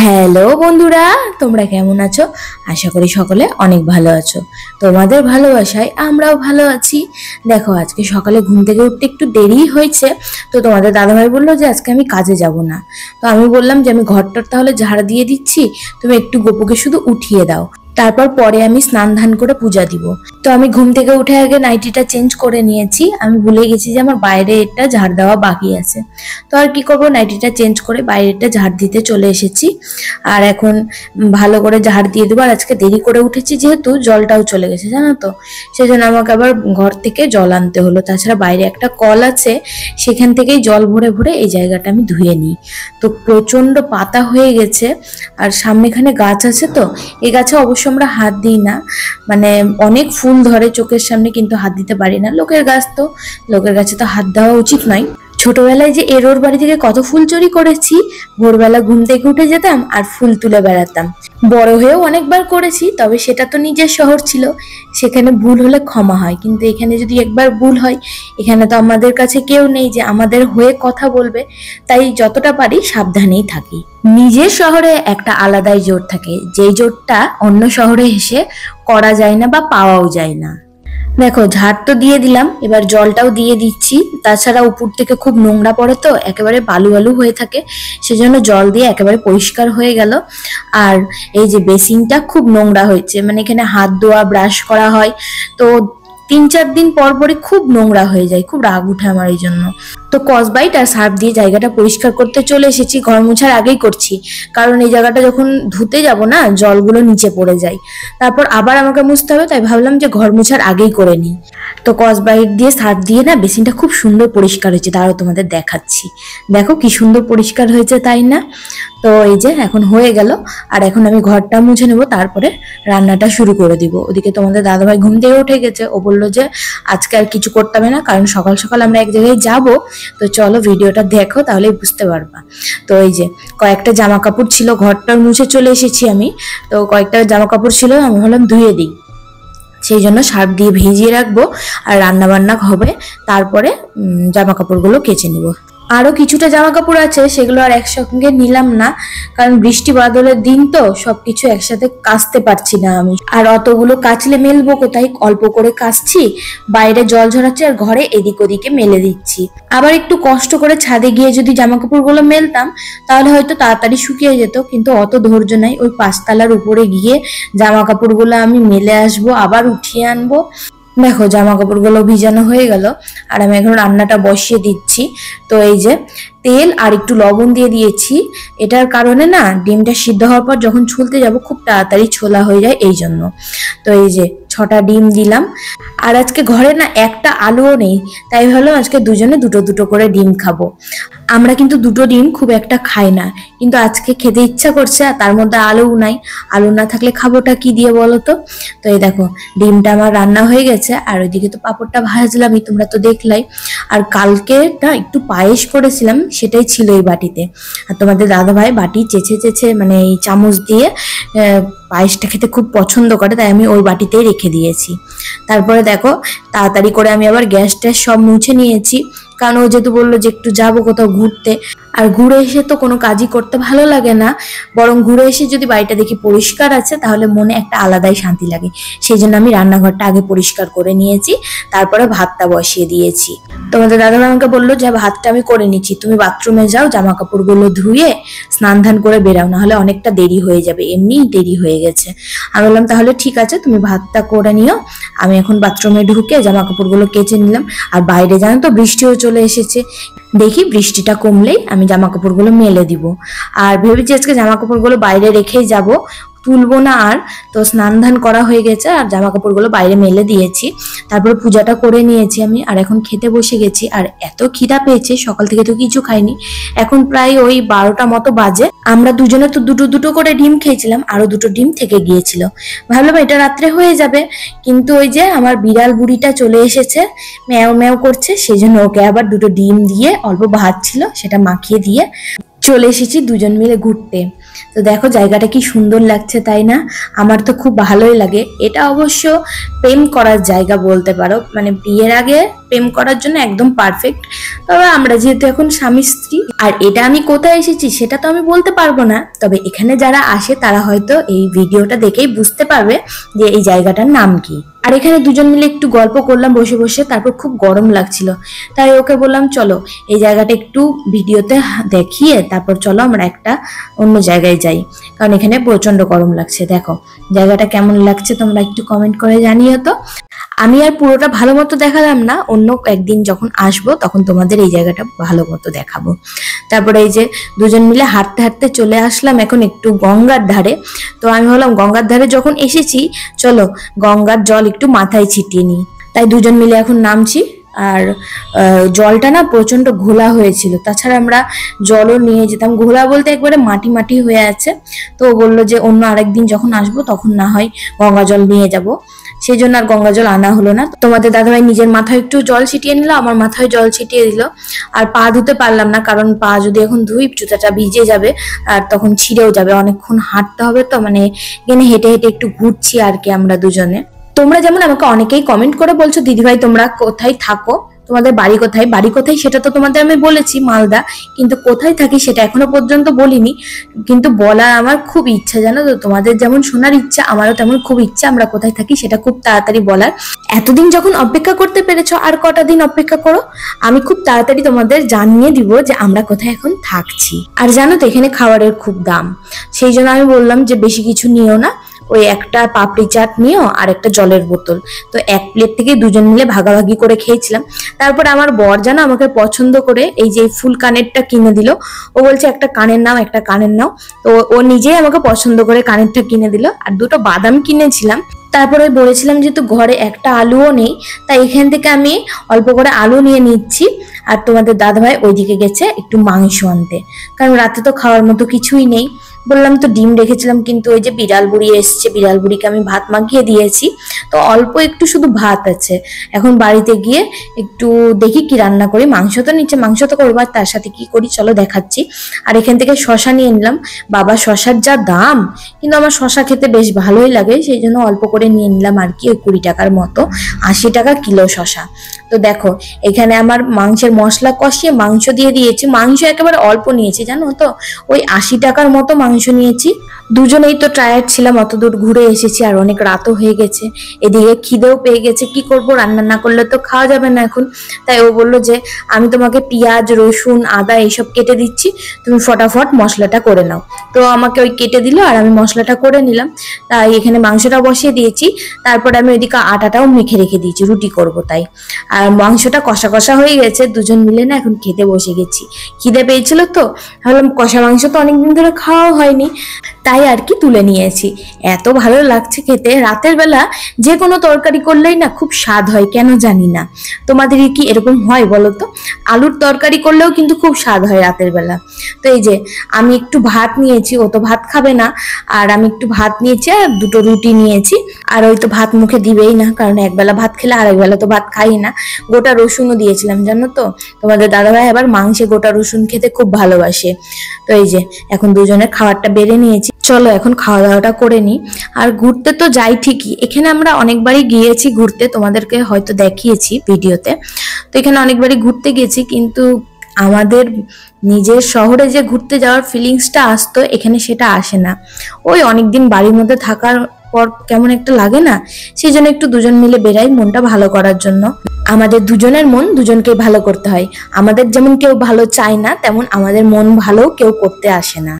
Hello বন্ধুরা, তোমরা কেমন আছো? আশা করি সকলে অনেক ভালো আছো। তোমাদের ভালোবাসায় আমরাও ভালো আছি। দেখো, আজকে সকালে ঘুম থেকে উঠতে একটু দেরি হয়েছে, তো তোমাদের দাদাভাই বললো যে আজকে আমি কাজে যাব না। তো আমি বললাম যে আমি ঘরটার তাহলে ঝাড় দিয়ে দিচ্ছি, তুমি একটু গপুকে শুধু উঠিয়ে দাও, তারপর পরে আমি স্নান ধান করে পূজা দিব। তো আমি ঘুম থেকে উঠে আগে নাইটিটা চেঞ্জ করে নিয়েছি। আমি ভুলে গেছি যে আমার বাইরে এটা ঝাড় দেওয়া বাকি আছে। তো আর কি করবো, নাইটিটা চেঞ্জ করে বাইরেটা ঝাড় দিতে চলে এসেছি। আর এখন ভালো করে ঝাড় দিয়ে দেবো। আর আজকে দেরি করে উঠেছি যেহেতু জলটাও চলে গেছে, জানো তো, সেজন্য আমাকে আবার ঘর থেকে জল আনতে হলো। তাছাড়া বাইরে একটা কল আছে, সেখান থেকেই জল ভরে ভরে এই জায়গাটা আমি ধুয়ে নিই। তো প্রচন্ড পাতা হয়ে গেছে, আর সামনেখানে গাছ আছে, তো এই গাছে অবশ্য আমরা হাত দিই না, মানে অনেক ফুল ধরে চোখের সামনে, কিন্তু হাত দিতে পারি না। লোকের গাছ, তো লোকের গাছে তো হাত দেওয়া উচিত নয়। ছোটবেলায় যে এর ওর বাড়ি থেকে কত ফুল চুরি করেছি, ভোরবেলা ঘুম থেকে উঠে যেতাম আর ফুল তুলে বেড়াতাম। বড় হয়েও অনেকবার করেছি, তবে সেটা তো নিজের শহর ছিল, সেখানে ভুল হলে ক্ষমা হয়। কিন্তু এখানে যদি একবার ভুল হয়, এখানে তো আমাদের কাছে কেউ নেই যে আমাদের হয়ে কথা বলবে, তাই যতটা পারি সাবধানেই থাকি। নিজের শহরে একটা আলাদাই জোর থাকে, যেই জোরটা অন্য শহরে এসে করা যায় না বা পাওয়াও যায় না। দেখো, ঝাড় তো দিয়ে দিলাম, এবার জলটাও দিয়ে দিচ্ছি। তাছাড়া উপর থেকে খুব নোংরা পড়ে, তো একেবারে বালু বালু হয়ে থাকে, সেজন্য জল দিয়ে একেবারে পরিষ্কার হয়ে গেল। আর এই যে বেসিনটা খুব নোংরা হয়েছে, মানে এখানে হাত ধোয়া ব্রাশ করা হয়, তো 3-4 দিন পর পরই খুব নোংরা হয়ে যায়, খুব রাগ উঠে আমার এই জন্য। তো কসবাইট আর সার্ফ দিয়ে জায়গাটা পরিষ্কার করতে চলে এসেছি। ঘর মোছার আগেই করছি, কারণ এই জায়গাটা যখন ধুতে যাব না, জলগুলো নিচে পড়ে যায়, তারপর আবার আমাকে মুছতে হবে, তাই ভাবলাম যে ঘর মোছার আগেই করে নিই। তো কসবাইট দিয়ে সার্ফ দিয়ে না বেসিনটা খুব সুন্দর পরিষ্কার হয়েছে, তারও তোমাদের দেখাচ্ছি। দেখো কি সুন্দর পরিষ্কার হয়েছে, তাই না? তো এই যে এখন হয়ে গেল, আর এখন আমি ঘরটা মুছে নেবো, তারপরে রান্নাটা শুরু করে দিব। ওদিকে তোমাদের দাদাভাই ঘুম থেকে উঠে গেছে, ও বললো যে আজকে আর কিছু করতে হবে না, কারণ সকাল সকাল আমরা এক জায়গায় যাব। তো চলো ভিডিওটা দেখো, তাহলেই বুঝতে পারবা। তো এই যে কয়েকটা জামা কাপড় ছিল, ঘরটা মুছে চলে এসেছি আমি। তো কয়েকটা জামা কাপড় ছিল, আমি ভাবলাম ধুয়ে দিই, সেই জন্য সার্ফ দিয়ে ভিজিয়ে রাখবো। আর রান্না বান্না হবে, তারপরে জামা কাপড়গুলো কেচে নিব। আরো কিছুটা জামা কাপড় আছে, সেগুলো আর একসঙ্গে নিলাম না, কারণ বৃষ্টি বাদলের দিন তো সবকিছু একসাথে কাচতে পারছি না আমি। আর অতগুলো কাচলে মেলবো কোথায়, অল্প করে কাচছি, বাইরে জল ঝরাচ্ছে আর ঘরে এদিক ওদিকে মেলে দিচ্ছি। আবার একটু কষ্ট করে ছাদে গিয়ে যদি জামা কাপড়গুলো মেলতাম, তাহলে হয়তো তাড়াতাড়ি শুকিয়ে যেত, কিন্তু অত ধৈর্য নাই। ওই 5 তলার উপরে গিয়ে জামা কাপড়গুলো আমি মেলে আসবো, আবার উঠিয়ে আনবো। দেখো, জামা কাপড়গুলো ভিজানো হয়ে গেল, আর আমি এখন রান্নাটা বসিয়ে দিচ্ছি। তো এই যে তেল আর একটু লবণ দিয়ে দিয়েছি, এটার কারণে না ডিমটা সিদ্ধ হওয়ার পর যখন ছুলতে যাব খুব তাড়াতাড়ি ছোলা হয়ে যায়, এই জন্য। তো এই যে 6টা ডিম দিলাম। আর আজকে ঘরে না একটা আলুও নেই, তাই ভাবলাম আজকে দুজনে দুটো দুটো করে ডিম খাবো। আমরা কিন্তু দুটো ডিম খুব একটা খাই না, কিন্তু আজকে খেতে ইচ্ছা করছে, আর তার মধ্যে আলুও নাই। আলু না থাকলে খাবোটা কি দিয়ে বলো তো? তো এই দেখো, ডিমটা আমার রান্না হয়ে গেছে, আর ওইদিকে তো পাঁপড়টা ভাজলামই, তোমরা তো দেখলাই। আর কালকে না একটু পায়েস করেছিলাম, সেটাই ছিল এই বাটিতে। আর তোমাদের দাদাভাই বাটি চেঁচে চেঁচে, মানে এই চামচ দিয়ে পায়েসটা খেতে খুব পছন্দ করে, তাই আমি ওই বাটিতেই রেখে দিয়েছি। তারপরে দেখো, তাড়াতাড়ি করে আমি আবার গ্যাস ট্যাস সব মুছে নিয়েছি, কারণ ও যেহেতু বললো যে একটু যাবো কোথাও ঘুরতে। আর ঘুরে এসে তো কোনো কাজই করতে ভালো লাগে না, বরং ঘুরে এসে যদি বাড়িটা দেখি পরিষ্কার আছে, তাহলে মনে একটা আলাদাই শান্তি লাগে। সেই জন্য আমি রান্নাঘরটা আগে পরিষ্কার করে নিয়েছি, তারপরে ভাতটা বসিয়ে দিয়েছি। তোমাদের দাদাভাই আমাকে বললো যে ভাতটা আমি করে নিচ্ছি, তুমি বাথরুমে যাও, জামা কাপড়গুলো ধুয়ে স্নান ধান করে বেরাও, নাহলে অনেকটা দেরি হয়ে যাবে, এমনিই দেরি হয়ে গেছে। আমি বললাম তাহলে ঠিক আছে, তুমি ভাতটা করে নিও, আমি এখন বাথরুমে ঢুকে জামা কাপড়গুলো কেচে নিলাম। আর বাইরে জানো তো বৃষ্টিও চলে এসেছে, দেখি বৃষ্টিটা কমলেই আমি জামা কাপড়গুলো মেলে দিব। আর ভেবেছি আজকে জামা কাপড়গুলো বাইরে রেখেই যাব, তুলবো না আর। তো স্নান ধান করা হয়ে গেছে, আর জামা কাপড়গুলো বাইরে মেলে দিয়েছি, তারপর পূজাটা করে নিয়েছি আমি, আর এখন খেতে বসে গেছি। আর এত খিদা পেয়েছে, সকাল থেকে তো কিছু খাইনি, এখন প্রায় ওই 12টা মতো বাজে। আমরা দুজনে তো দুটো দুটো করে ডিম খেয়েছিলাম, আরো দুটো ডিম থেকে গিয়েছিল, ভাবলাম এটা রাত্রে হয়ে যাবে। কিন্তু ওই যে আমার বিড়াল বুড়িটা চলে এসেছে, ম্যাও ম্যাও করছে, সেই জন্য ওকে আবার দুটো ডিম দিয়ে, অল্প ভাত ছিল সেটা মাখিয়ে দিয়ে চলে এসেছি দুজন মিলে ঘুরতে। তো দেখো জায়গাটা কি সুন্দর লাগছে, তাই না? আমার তো খুব ভালোই লাগে। এটা অবশ্য প্রেম করার জায়গা বলতে পারো, মানে বিয়ের আগে প্রেম করার জন্য একদম পারফেক্ট। তবে আমরা যেহেতু এখন স্বামী স্ত্রী, আর এটা আমি কোথায় এসেছি সেটা তো আমি বলতে পারবো না, তবে এখানে যারা আসে তারা হয়তো এই ভিডিওটা দেখেই বুঝতে পারবে যে এই জায়গাটার নাম কি। আর এখানে দুজন মিলে একটু গল্প করলাম বসে বসে, তারপর খুব গরম লাগছিল, তাই ওকে বললাম চলো এই জায়গাটা একটু ভিডিওতে দেখিয়ে তারপর চলো আমরা একটা অন্য জায়গায় যাই, কারণ এখানে প্রচন্ড গরম লাগছে। দেখো জায়গাটা কেমন লাগছে তোমরা একটু কমেন্ট করে জানিও তো। আমি আর পুরোটা ভালো মতো দেখালাম না, অন্য একদিন যখন আসবো তখন তোমাদের এই জায়গাটা ভালো মতো দেখাবো। তারপরে এই যে দুজন মিলে হাঁটতে হাঁটতে চলে আসলাম এখন একটু গঙ্গার ধারে। তো আমি ভাবলাম গঙ্গার ধারে যখন এসেছি চলো গঙ্গার জল একটু মাথায় ছিটিয়ে নিই, তাই দুজন মিলে এখন নামছি। আর জলটা না প্রচন্ড ঘোলা হয়েছিল, তাছাড়া আমরা জলও নিয়ে যেতাম, ঘোলা বলতে একবারে মাটি মাটি হয়ে আছে। তো ও বললো যে অন্য আরেকদিন যখন আসবো তখন না হয় গঙ্গা জল নিয়ে যাব, সেই জন্য আর গঙ্গা জল আনা হলো না। তোমাদের দাদাভাই নিজের মাথায় একটু জল ছিটিয়ে নিল, আমার মাথায় জল ছিটিয়ে দিল। আর পা ধুতে পারলাম না, কারণ পা যদি এখন ধুই জুতাটা ভিজে যাবে আর তখন ছিঁড়েও যাবে, অনেকক্ষণ হাঁটতে হবে। তো মানে এখানে হেঁটে হেঁটে একটু ঘুরছি আর কি আমরা দুজনে। তোমরা যেমন আমাকে অনেকেই কমেন্ট করে বলছো দিদিভাই তোমরা কোথায় থাকো, তোমাদের বাড়ি কোথায়, বাড়ি কোথায় সেটা তো তোমাদের আমি বলেছি মালদা, কিন্তু কোথায় থাকি সেটা এখনো পর্যন্ত বলিনি। কিন্তু বলার আমার খুব ইচ্ছা, জানো তো, তোমাদের যেমন শোনার ইচ্ছা আমারও তেমন খুব ইচ্ছা আমরা কোথায় থাকি সেটা খুব তাড়াতাড়ি বলার। এতদিন যখন অপেক্ষা করতে পেরেছো আর কটা দিন অপেক্ষা করো, আমি খুব তাড়াতাড়ি তোমাদের জানিয়ে দিব যে আমরা কোথায় এখন থাকছি। আর জানো তো এখানে খাবারের খুব দাম, সেই জন্য আমি বললাম যে বেশি কিছু নিও না, ওই একটা পাপড়ি চাট নিও আর একটা জলের বোতল। তো এক প্লেট থেকে দুজন মিলে ভাগাভাগি করে খেয়েছিলাম। তারপরে আমার বর জানো আমাকে পছন্দ করে এই যে ফুল কানেরটা কিনে দিল, ও বলছে একটা কানের নাও একটা কানের নাও, তো ও নিজেই আমাকে পছন্দ করে কানেরটা কিনে দিল। আর দুটো বাদাম কিনেছিলাম। তারপরে বলেছিলাম যেহেতু ঘরে একটা আলুও নেই, তাই এখান থেকে আমি অল্প করে আলু নিয়ে নিচ্ছি। আর তোমাদের দাদাভাই ওইদিকে গেছে একটু মাংস আনতে, কারণ রাতে তো খাওয়ার মতো কিছুই নেই। বললাম তো ডিম রেখেছিলাম, কিন্তু ওই যে বিড়াল বুড়ি এসছে, বিড়াল বুড়িকে আমি ভাত মাখিয়ে দিয়েছি, তো অল্প একটু শুধু ভাত আছে। এখন বাড়িতে গিয়ে একটু দেখি কি রান্না করি, মাংস তো নিচে মাংস তো করবো, আর তার সাথে কি করি চলো দেখাচ্ছি। আর এখান থেকে শশা নিয়ে নিলাম, বাবা শশার যা দাম, কিন্তু আমার শশা খেতে বেশ ভালোই লাগে, সেই জন্য অল্প করে নিয়ে নিলাম আর কি, ওই 20 টাকার মতো, 80 টাকা কিলো শশা। তো দেখো এখানে আমার মাংসের মশলা কষিয়ে মাংস দিয়ে দিয়েছি, মাংস একেবারে অল্প নিয়েছি জানো তো, ওই 80 টাকার মতো মাংস নিয়েছি। দুজনেই তো টায়ার্ড ছিলাম, অত দূর ঘুরে এসেছি আর অনেক রাতও হয়ে গেছে, এদিকে খিদেও পেয়ে গেছে, কি করব রান্না না করলে তো খাওয়া যাবে না এখন। তাই ও বললো যে আমি তোমাকে পেঁয়াজ রসুন আদা এইসব কেটে দিচ্ছি, তুমি ফটাফট মশলাটা করে নাও। তো আমাকে ওই কেটে দিল আর আমি মশলাটা করে নিলাম। তাই এখানে মাংসটা বসিয়ে দিয়েছি, তারপরে আমি ওইদিকে আটাটাও মেখে রেখে দিয়েছি, রুটি করব তাই। আর মাংসটা কষা কষা হয়ে গেছে, দুজন মিলে না এখন খেতে বসে গেছি। খিদে পেয়েছিল তো ভাবলাম কষা মাংস তো অনেকদিন ধরে খাওয়া হয়নি, তাই আর কি তুলে নিয়েছি। এত ভালো লাগছে খেতে, রাতের বেলা যে কোনো তরকারি করলেই না খুব স্বাদ হয়, কেন জানি না। তোমাদের কি এরকম হয় বলো তো? আলুর তরকারি করলেও কিন্তু খুব স্বাদ হয় রাতের বেলা। তো এই যে আমি একটু ভাত নিয়েছি, ও তো ভাত খাবে না, আর আমি একটু ভাত নিয়েছি আর দুটো রুটি নিয়েছি। আর ওই তো ভাত মুখে দিবেই না, কারণ একবেলা ভাত খেলে আর একবেলা তো ভাত খাই না। গোটা রসুনও দিয়েছিলাম জানো তো, তোমাদের দাদাভাই আবার মাংসে গোটা রসুন খেতে খুব ভালোবাসে। তো এই যে এখন দুজনের খাবারটা বেড়ে নিয়েছি, চলো এখন খাওয়া দাওয়াটা করে নি। আর ঘুরতে তো যাই ঠিকই, এখানে আমরা অনেকবারই গিয়েছি ঘুরতে, তোমাদেরকে হয়তো দেখিয়েছি ভিডিওতে। তো এখানে অনেকবারই ঘুরতে গেছি, কিন্তু আমাদের নিজের শহরে যে ঘুরতে যাওয়ার ফিলিংসটা আসতো এখানে সেটা আসে না। ওই অনেকদিন বাড়ির মধ্যে থাকার পর কেমন একটা লাগে না, সেই জন্য একটু দুজন মিলে বেরাই মনটা ভালো করার জন্য। আমাদের দুজনের মন দুজনকে ভালো করতে হয়, আমাদের যেমন কেউ ভালো চায় না তেমন আমাদের মন ভালো কেউ করতে আসে না।